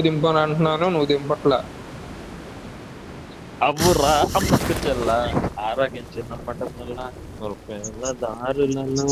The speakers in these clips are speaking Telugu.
దింపు అని అంటున్నాను, నువ్వు దింపట్లా. అవ్వురా అమ్మకిచ్చల్ల ఆరగించిన పట్టణంలో రూపాయల దారులలో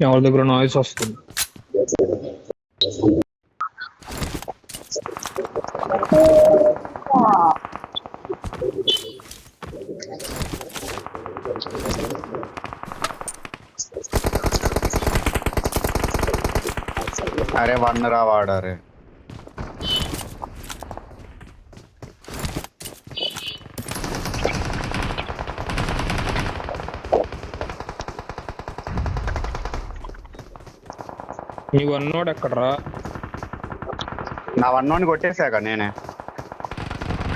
ఎవరి దగ్గర నాయిస్ వస్తుంది. అరే వన్నరా వాడారే నీ వన్నోడు ఎక్కడరా? నా వన్నోని కొట్టేశాక నేనే.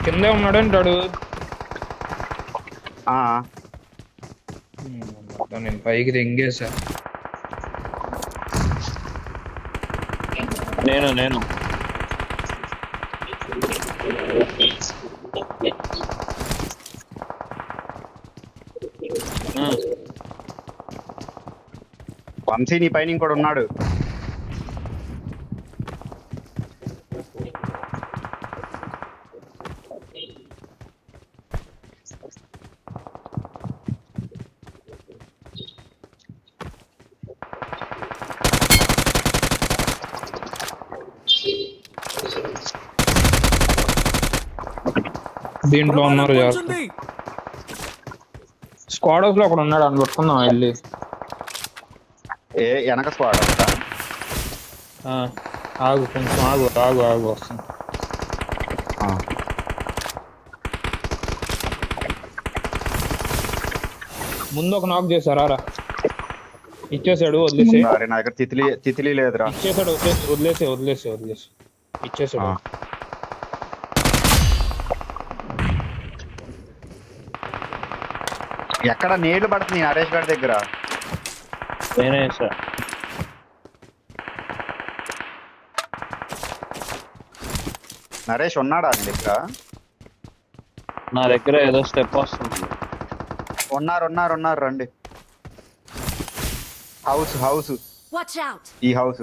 కిందే ఉన్నాడంటాడు. నేను పైకి తెంగేసా. నేను వంశీ నీ పైన ఇంకోటి ఉన్నాడు. దీంట్లో ఉన్నారు స్క్వాడ్ హౌస్ లో ఒకడు ఉన్నాడు అని పట్టుకుందాం వెళ్ళి. వెనక స్క్వాడ్ అంతా ఆగు కొంచెం ఆగు వస్తుంది. ముందు ఒక నాక్ చేశారా? ఇచ్చేసాడు, వదిలేసి. నా దగ్గర తితిలి లేదురా. ఇచ్చేసాడు, వదిలేసి ఇచ్చేసాడు. ఎక్కడ నీళ్లు పడుతుంది నరేష్ గారి దగ్గర. నేనే నరేష్ ఉన్నాడా నీ దగ్గర? నా దగ్గర ఏదో స్టెప్ వస్తుంది. ఉన్నారు రండి. హౌస్ ఈ హౌస్.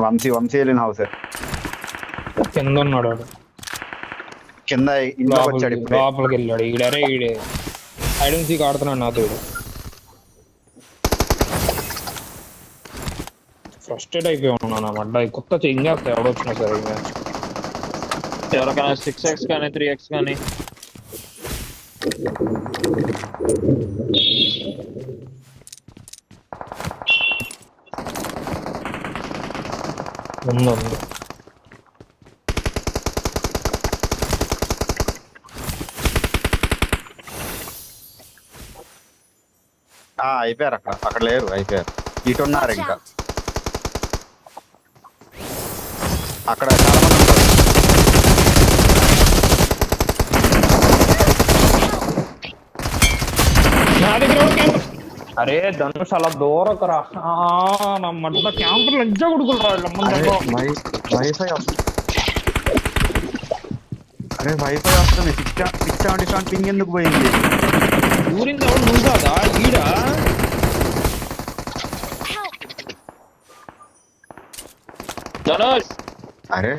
వంశీ వెళ్ళిన హౌస్. కింద ఉన్నాడు వాడు. కింద ఇంట్లోకి వచ్చాడు. లోపలికి వెళ్ళాడు. ఈడే ఐడెన్ సీక్ ఆడుతున్నాడు నాతో. ఫ్రస్ట్రేట్ అయిపోయి ఉన్నాను అన్నమాట. కొత్త చేంజ్ చేస్తాయి ఎవడొచ్చినా సరే. ఎవరికైనా 6x కానీ 3x కానీ ఉంది. అయిపోయారు. అక్కడ లేరు, అయిపోయారు. ఇటు ఉన్నారు ఇంకా. అక్కడ చాలా మంది ఉంటారు. అరే ధనుష్ అలా దూరకు రా. నా మధ్య క్యాంపర్ లజ్జ కొడుకులు రా. వైఫై వస్తుంది. 677 పింగ్ ఎందుకు పోయింది? ఊరింది ఎవరు? నువ్వు కాదా? ఈడా అరే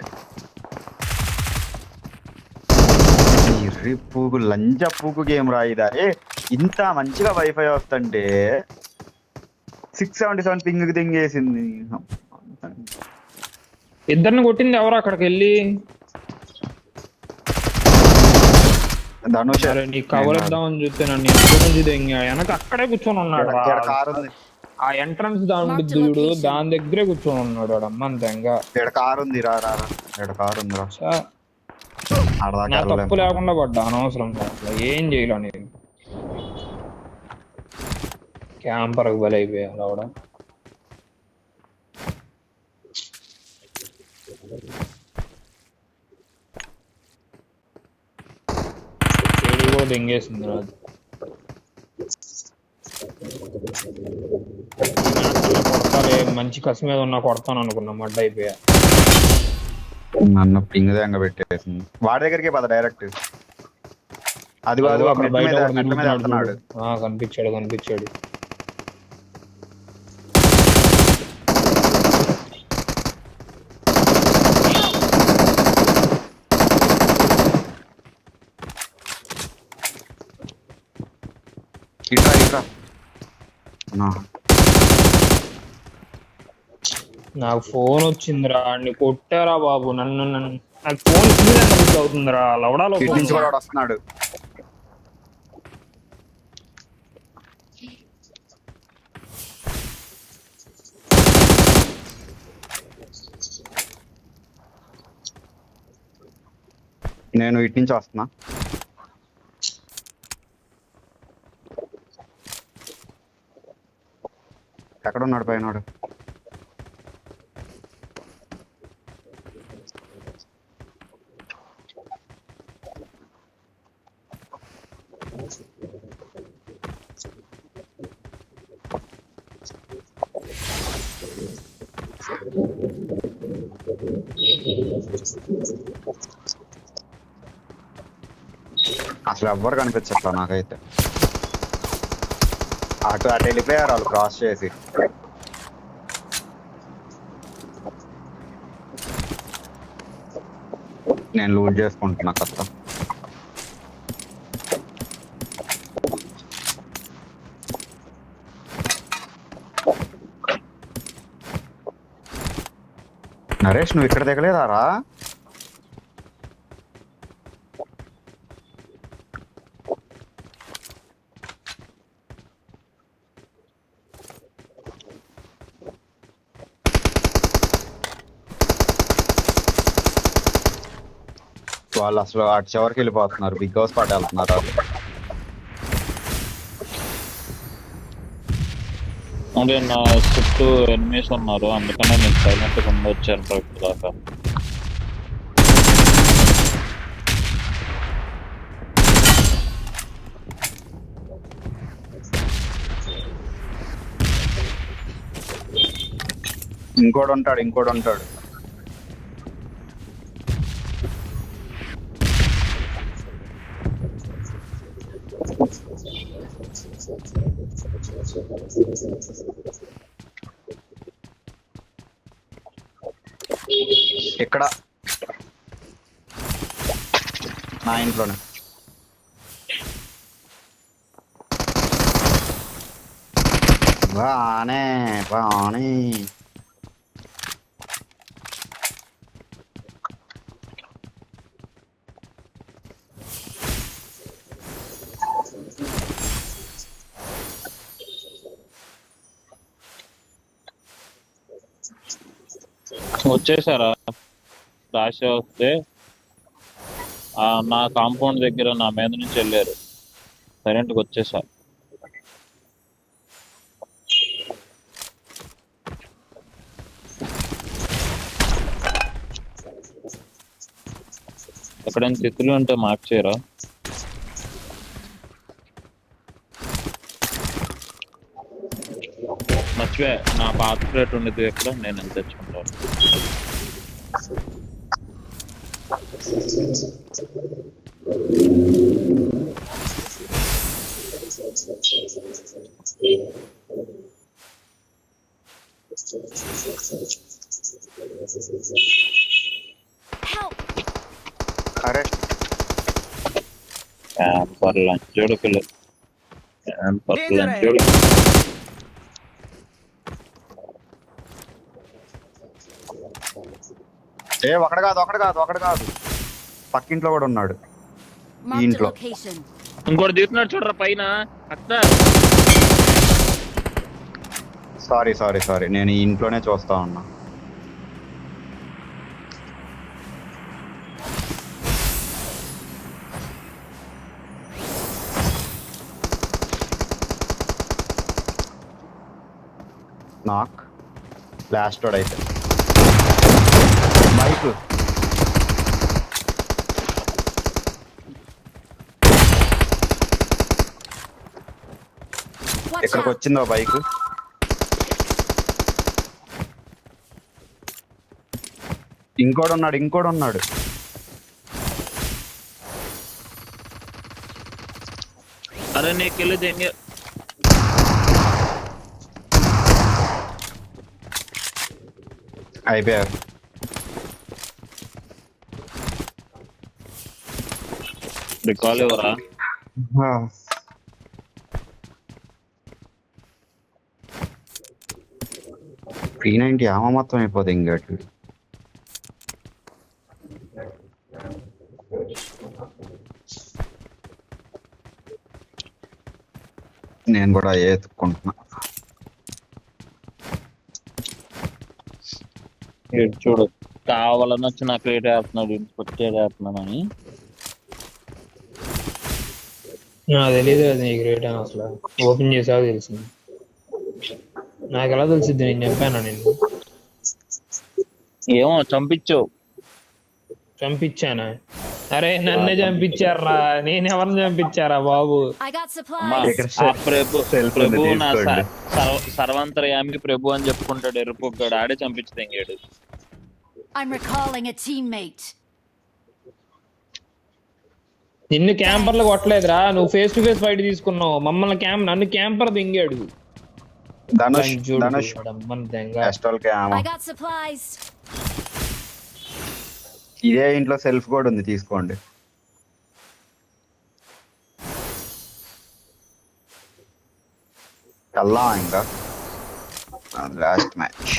పూగు లంజ పూగు గేమ్ రాయిదా. ఇంత మంచిగా వైఫై వస్తుంటే 677 పింగ్ దింగేసింది. ఇద్దరిని కొట్టింది ఎవరు అక్కడికి వెళ్ళి? ధనుష్ సరే నీకు కవర్ ఇద్దామని చూస్తే నన్ను ఇంటి నుంచి దెంగా వెనక అక్కడే కూర్చొని ఉన్నాడు రా. కారు ఉంది, ఆ ఎంట్రన్స్ దాని చూడు, దాని దగ్గరే కూర్చొని ఉన్నాడు వాడు. అమ్మని దెంగా ఇక్కడ కారు ఉంది. రా రా రా, ఇక్కడ కారు ఉంది రా. నా తప్పు లేకుండా పడ్డా అనవసరంగా, అసలు ఏం చేయలే నేను. క్యాంపర్కి బలి అయిపోయాను ఆవిడ. చెడు కూడా దెంగేసింది రాజు. కొడతాలే, మంచి కసి మీద ఉన్నా కొడతాను అనుకున్నా, మడ్డ అయిపోయా. నన్ను పింగ్ దగ్గర పెట్టేసింది. వాడి దగ్గరికి పద డైరెక్ట్. అది కాదు, అక్కడ బయట వెళ్తున్నాడు. కనిపించాడు కనిపించాడు. ఇట్రా ఇట్రా. నాకు ఫోన్ వచ్చిందిరా, అన్ని కొట్టారా బాబు నన్ను. నాకు ఫోన్ ఇచ్చింది అవుతుందిరా. లవడాలో నుంచి కూడా వస్తున్నాడు. నేను ఇటు నుంచి వస్తున్నా. ఎక్కడున్నాడు పైన? అసలు ఎవ్వరు కనిపించట్లా నాకైతే. అటు వెళ్ళిపోయారు వాళ్ళు క్రాస్ చేసి. నేను లూట్ చేసుకుంటున్నా కొత్త. నరేష్ నువ్వు ఇక్కడ దిగలేదారా? వాళ్ళు అసలు అటు చివరికి వెళ్ళిపోతున్నారు. బిగ్ హౌస్ పాట వెళ్తున్నారు వాళ్ళు. అంటే నా చుట్టూ ఎనిమిస్ ఉన్నారు, అందుకనే నేను సైలెంట్ గా వచ్చాను ఇప్పుడు దాకా. ఇంకోటి ఉంటాడు. ఇక్కడ నా ఇంట్లోనే. బానే వచ్చేసారా? రాశి వస్తే నా కాంపౌండ్ దగ్గర నా మీద నుంచి వెళ్ళారు. సైలెంట్గా వచ్చేసా. ఎక్కడైనా తిత్తులు ఉంటే మార్క్ చేయరా? మర్చిపోయా, నా పాత ప్లేట్ ఉండేది ఎక్కడ, నేను ఎంత తెచ్చుకుంటాను. అరే క్యాంపర్ లంచోడుకులు, క్యాంపర్ లంచోడు. ఒకడు కాదు పక్కింట్లో కూడా ఉన్నాడు. Marked a ఇంట్లో. location. ఇంకోటి దిగుతున్నాడు చూడరా పైన అక్కడ. సారీ నేను ఈ ఇంట్లోనే చూస్తా ఉన్నా. నాక్ లాస్ట్ వాడు అయితే బైక్ Watch ఎక్కడికి out. వచ్చిందో బైక్. ఇంకోడు ఉన్నాడు. అరే నీకెళ్ళి దెంగ. అయిపోయారు. రికాల్ ఎవరా? 390 ఆమె మొత్తం అయిపోతుంది ఇంకటి. నేను కూడా ఎత్తుకుంటున్నా. ఇటు చూడు కావాలని వచ్చి నాకు రేట్ వేస్తున్నాడు ఇంటికి వేస్తున్నానని. నాకు తెలియదు అది నీకు రేట్ అని అసలు. ఓపెన్ చేసావు తెలిసింది. నాకు ఎలా తెలిసిద్ది నేను చెప్పాను నిన్ను? ఏమో చంపించావు. చంపించానా? అరే నన్నే చంపించారా? నేను ఎవరిని చంపించారా బాబు? I got అమ్మా, supplies. ఆ ప్రభు Self ప్రభు ఉంది, నా తీసుకోండి. సర్వంతర్యామికి ప్రభు అని చెప్పుకుంటాడు ఎరుపుగాడు. ఆడే చంపించదెంగాడు. I'm recalling a teammate. నిన్ను క్యాంపర్లు కొట్టలేదురా, నువ్వు ఫేస్ టు ఫేస్ ఫైట్ తీసుకున్నావు. నన్ను క్యాంపర్ దింగాడు. ధనుష్ ఎస్టాల్ కి ఆమె. I got supplies. ఇదే ఇంట్లో సెల్ఫ్ కూడా ఉంది, తీసుకోండి. వెళ్దాం ఇంకా లాస్ట్ మ్యాచ్.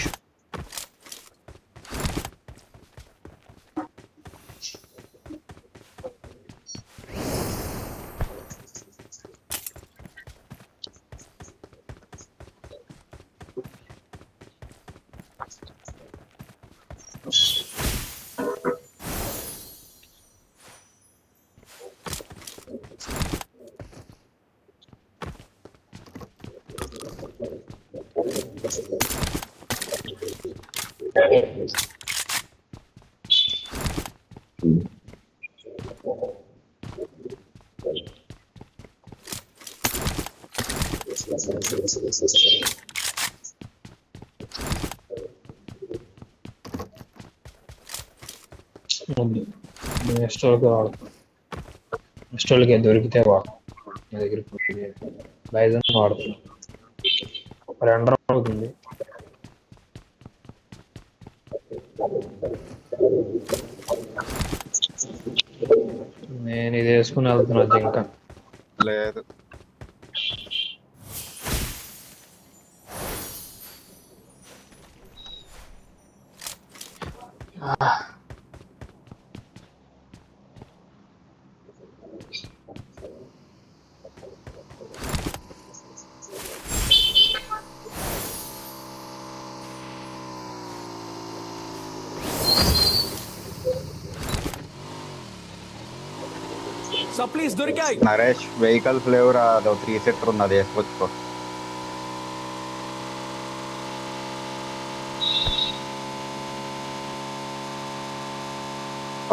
నెక్స్ట్కి దొరికితే వాడు నా దగ్గర బైజన్ వాడుతున్నా. రెండర్ అవుతుంది. నేను ఇది వేసుకుని వెళ్తున్నా ఇంకా లేదు. సప్లీస్ దొరికాయి. నరేష్ వెహికల్ ఫ్లేవర్ అదో 3 సీటర్ ఉంది, అది వేసుకోవచ్చుకో.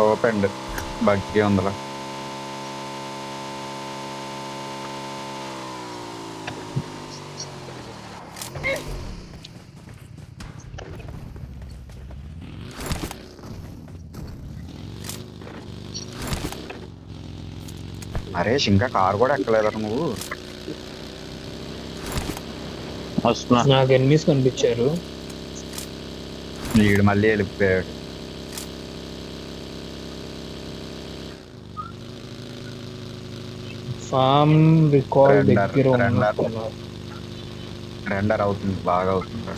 ఓపెన్ బగ్గి ఉందిలా. నరేష్ ఇంకా కార్ కూడా ఎక్కలేదా నువ్వు? వస్తున్నా. నాకు ఎనిమిస్ కనిపించారు. వీడు మళ్ళీ వెళ్ళిపోయాడు. ఫామ్ రికాల్ దగ్గర రెండర్ అవుతుంది, బాగా అవుతుంది.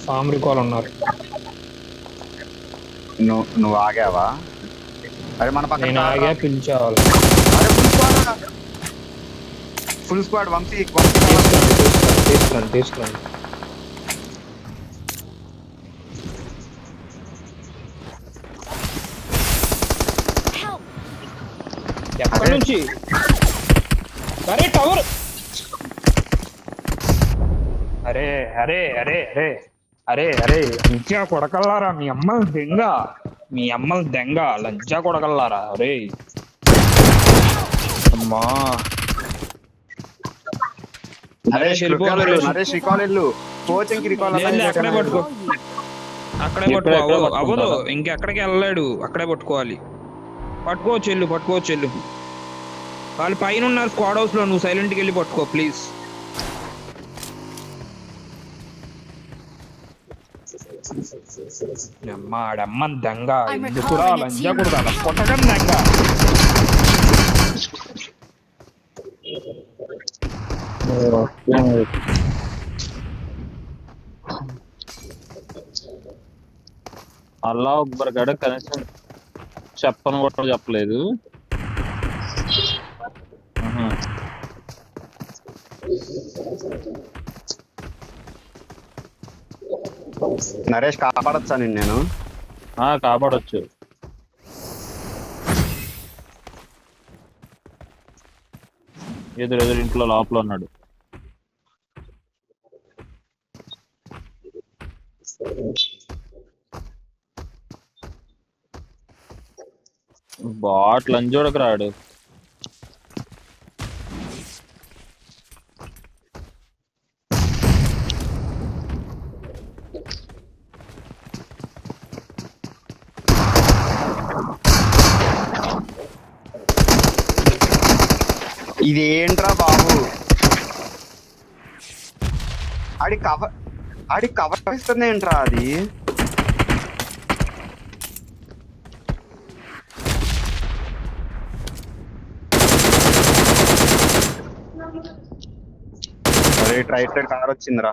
ఫామ్ రికాల్ ఉన్నారు. నువ్వు ఆగావా? అరే మన పక్కన నేను ఆగా పిలిచేవాళ్ళు. అరే ఫుల్ స్క్వాడ్ వంశీ తీసుకోండి. Help! ఎక్కడి నుంచి? అరే టవర్! అరే అరే అరే అరే అరే అరే లంచా కొడకల్లారా, మీ అమ్మలు దెంగ లంచా కొడకల్లారా. అరే అమ్మా నరేష్ రికాల్ వెళ్ళు. కోచింగ్ కి రికాల్ అక్కడే పట్టుకో, అక్కడే పట్టుకో. అవ్వదు ఇంకెక్కడికి వెళ్ళలేడు, అక్కడే పట్టుకోవాలి. పట్టుకోవచ్చు వెళ్ళు. వాళ్ళు పైన ఉన్నారు స్క్వాడ్ హౌస్ లో, నువ్వు సైలెంట్కి వెళ్ళి పట్టుకో ప్లీజ్. ఆడమ్మ దెంగ ఎందుకురా లంచా కొడతా కొట్టడం దెంగ. అల్లా అక్బర్ గడ కనీసం చెప్పను కూడా చెప్పలేదు. నరేష్ కాపాడొచ్చా నేను? కాపాడొచ్చు. ఎదురు ఇంట్లో లోపల ఉన్నాడు. బాట్ లంజోడకు రాడు. ఇదేంట్రా బాబు, ఆడి కవర్ ఇస్తుంది ఏంట్రా అది? అరే ఇటు రైట్ సైడ్ కార్ వచ్చిందిరా.